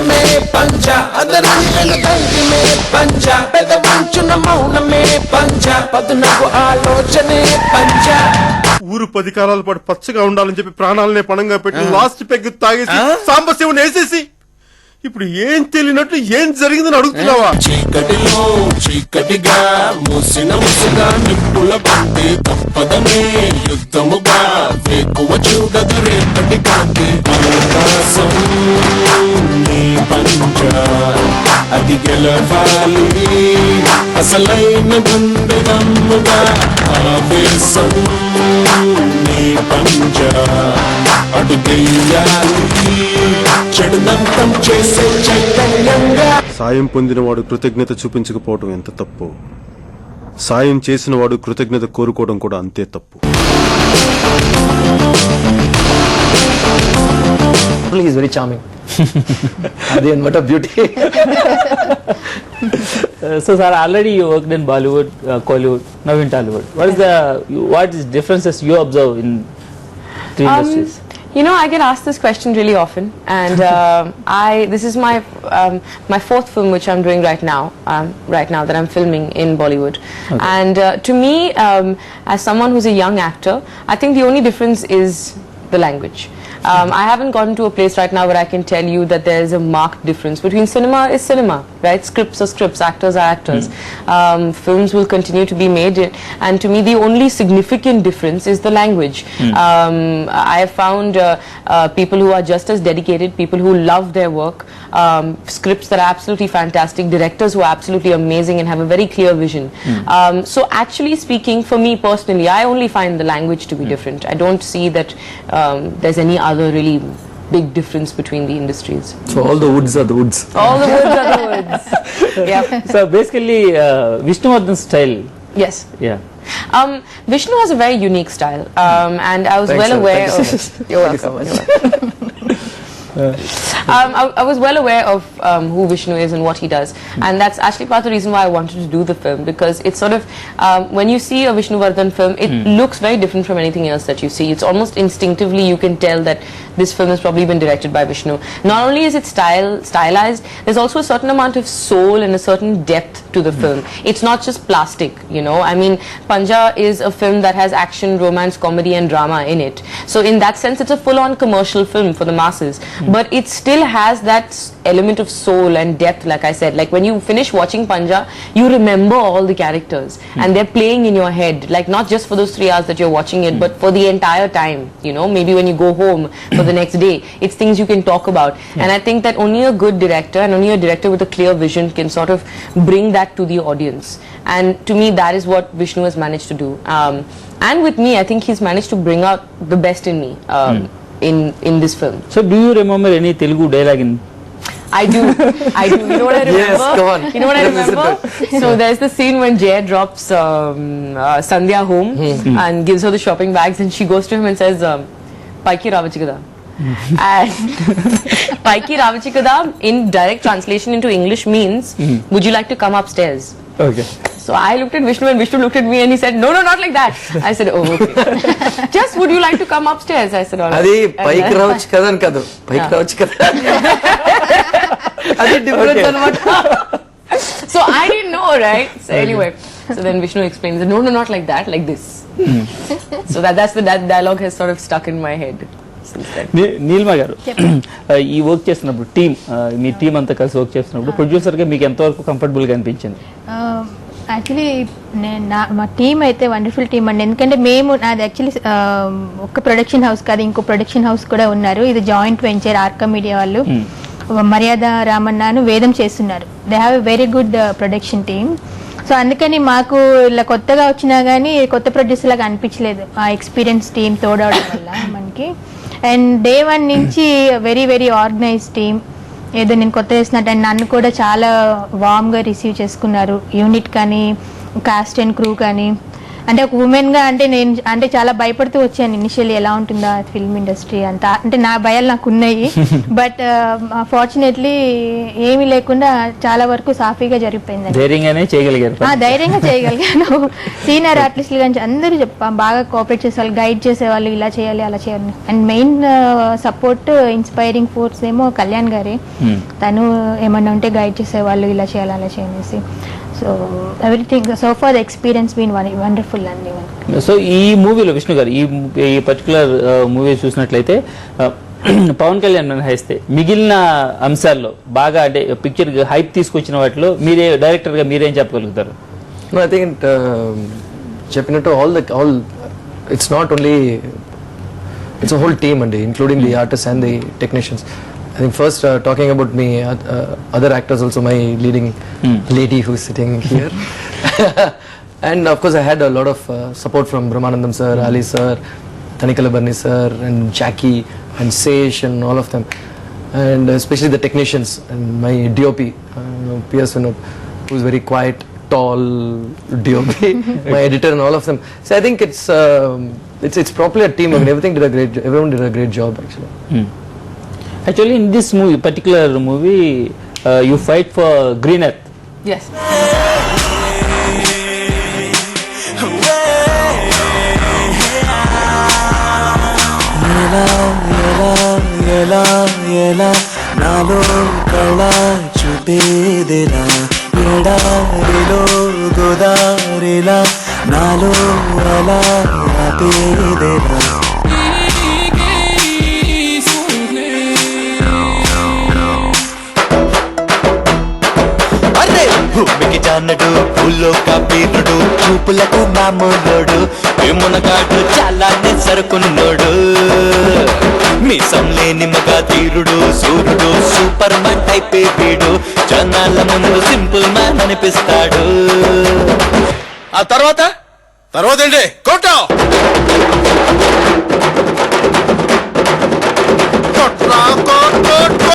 ధైర్యమే పంజ అదరంగన ధైర్యమే పంజ పెదవంచున మౌనమే పంజ పదునకు ఆలోచనే పంజ. ఊరు 10 కాలాల పాటు పచ్చగా ఉండాలని చెప్పి ప్రాణాలనే పణంగా పెట్టి లాస్ట్ పెగ్ తాగేసి సాంబశివుని వేసేసి ఇప్పుడు ఏం తెలియనట్లు ఏం జరిగిందని అడుగుతున్నావా? చీకటిలో చీకటిగా మూసిన ముసుగా నిప్పుల బంతి తప్పదనే యుద్ధముగా వేకువ చూడదు రేపటి కాంతి ఆకాశం నీ పంజ అది గెలవాలి అసలైన గుండె దమ్ముగా ఆవేశం నీ పంజ అటు గెయ్యాలి చెడుదంతం చేసే చైతన్యంగా. సాయం పొందినవాడు కృతజ్ఞత చూపించకపోవడం ఎంత తప్పు, సాయం చేసిన వాడు కృతజ్ఞత కోరుకోవడం కూడా అంతే తప్పు. He is very charming. Again, what a beauty. So, sir, already you worked in Bollywood, Kollywood, now in Tollywood. What is differences you observe in three industries? You know, I get asked this question really often, and this is my fourth film which I'm doing right now that I'm filming in Bollywood. Okay. And to me, as someone who's a young actor, I think the only difference is the language. I haven't gotten to a place right now where I can tell you that there is a marked difference between cinema is cinema, right? Scripts are scripts, actors are actors. Films will continue to be made, and to me the only significant difference is the language. I have found people who are just as dedicated, people who love their work, scripts that are absolutely fantastic, directors who are absolutely amazing and have a very clear vision. So actually speaking, for me personally, I only find the language to be different. I don't see that there's any other really big difference between the industries. So all the woods are the woods. All the woods are the woods. Yeah. So basically, Vishnuvardhan style. Yes. Yeah. Vishnu has a very unique style, and I was Thanks, well sir. aware Thank of. you so much. You're welcome. I was well aware of who Vishnu is and what he does, and that's actually part of the reason why I wanted to do the film, because it's sort of when you see a Vishnuvardhan film, it looks very different from anything else that you see. It's almost instinctively you can tell that this film has probably been directed by Vishnu. Not only is it stylized, there's also a certain amount of soul and a certain depth to the film. It's not just plastic, you know. I mean, Panja is a film that has action, romance, comedy and drama in it. So in that sense, it's a full-on commercial film for the masses. But it still has that element of soul and depth, like I said. Like when you finish watching Panja, you remember all the characters and they're playing in your head, like not just for those 3 hours that you're watching it, but for the entire time, you know, maybe when you go home for the next day, it's things you can talk about. And I think that only a good director and only a director with a clear vision can sort of bring that to the audience. And to me, that is what Vishnu has managed to do. And with me, I think he's managed to bring out the best in me. In this film. So do you remember any Telugu dialogue in? I do. You know what I remember? Yes, come on. You know what I remember? So there's the scene when Jay drops Sandhya home and gives her the shopping bags, and she goes to him and says, "Paiki Ravachikada." And Paiki Ravachikada in direct translation into English means, "Would you like to come upstairs?" Okay. So I looked at Vishnu and Vishnu looked at me and he said, no, not like that. I said, oh, okay. Just would you like to come upstairs? I said, all right. అది పైకి రావచ్చు కదా అని కాదు, పైకి రావచ్చు కదా. అది డిఫరెన్స్ అన్నమాట. So I didn't know, right? So anyway, so then Vishnu explains, no, not like that, like this. So that dialogue has sort of stuck in my head since then. Neelma గారు, ఈ వర్క్ చేస్తున్నప్పుడు మీ team అంతా కలిసి work చేస్తున్నప్పుడు ప్రొడ్యూసర్గా మీకు ఎంతవరకు కంఫర్టబుల్గా అనిపించింది? యాక్చువల్లీ మా టీం అయితే వండర్ఫుల్ టీం అండి. ఎందుకంటే మేము నాది యాక్చువల్లీ ఒక ప్రొడక్షన్ హౌస్ కాదు, ఇంకో ప్రొడక్షన్ హౌస్ కూడా ఉన్నారు. ఇది జాయింట్ వెంచర్. ఆర్కా మీడియా వాళ్ళు మర్యాద రామన్నాను వేదం చేస్తున్నారు. They have a very good production team. So అందుకని మాకు ఇలా కొత్తగా వచ్చినా కానీ కొత్త ప్రొడ్యూసర్ లాగా అనిపించలేదు, ఆ ఎక్స్పీరియన్స్ టీం తోడవడం వల్ల మనకి. అండ్ డే 1 నుంచి వెరీ వెరీ ఆర్గనైజ్ టీమ్. ఏదో నేను కొత్త చేసినట్టు అండ్ నన్ను కూడా చాలా వామ్గా రిసీవ్ చేసుకున్నారు, యూనిట్ కానీ కాస్ట్ అండ్ క్రూ కానీ. అంటే ఒక ఉమెన్ గా అంటే నేను అంటే చాలా భయపడుతూ వచ్చాను ఇనిషియల్లీ ఎలా ఉంటుందా ఫిల్మ్ ఇండస్ట్రీ అంతా అంటే నా భయాలు నాకు ఉన్నాయి బట్ ఫార్చునేట్లీ ఏమీ లేకుండా చాలా వరకు సాఫీగా జరిగిపోయింది. ధైర్యంగానే చేయగలిగారు. ధైర్యంగా చేయగలిగాను. సీనియర్ ఆర్టిస్టులు కానీ అందరూ బాగా కోఆపరేట్ చేసేవాళ్ళు, గైడ్ చేసేవాళ్ళు, ఇలా చేయాలి అలా చేయాలి. And main support inspiring force ఏమో కళ్యాణ్ గారే. తను ఏమన్నా ఉంటే గైడ్ చేసేవాళ్ళు, ఇలా చేయాలి అలా చేయాలి. So everything so far the experience been wonderful అండి. సో ఈ మూవీలో విష్ణు గారు ఈ పర్టికులర్ మూవీ చూసినట్లయితే పవన్ కళ్యాణ్ మినహాయిస్తే మిగిలిన అంశాల్లో బాగా అంటే పిక్చర్ హైప్ తీసుకొచ్చిన వాటిలో మీరే డైరెక్టర్ గా మీరేం చెప్పగలుగుతారు? ఐ థింక్ చెప్పినట్టు all it's not only it's a whole team అండి, including the artist and the technicians. I think first talking about me, other actors also, my leading lady who is sitting here. And of course I had a lot of support from Brahmanandam sir, Ali sir, Tanikala Barni sir and Jackie and Sesh and all of them. And especially the technicians and my DOP, P.S. Vinod, who is very quiet, tall DOP, my editor and all of them. So I think it's properly a team. I mean, everyone did a great job actually. Actually, in this movie, particular movie, you fight for green earth. Yes. నాలో కళ చూపేదిలా ఎడారిలో గోదారిలా నాలో అలా ఆపేదిలా భూమికి జానడు పూల్లో కాపీరుడు చూపులకు మామూలుడు మునగాడు చాలా సరుకున్నోడు మీసం లేని మగా తీరుడు సూర్యుడు సూపర్ మ్యాన్ టైప్ వీడు జనాల ముందు సింపుల్ మ్యాన్ అనిపిస్తాడు. ఆ తర్వాత ఏంటి కొట్టావు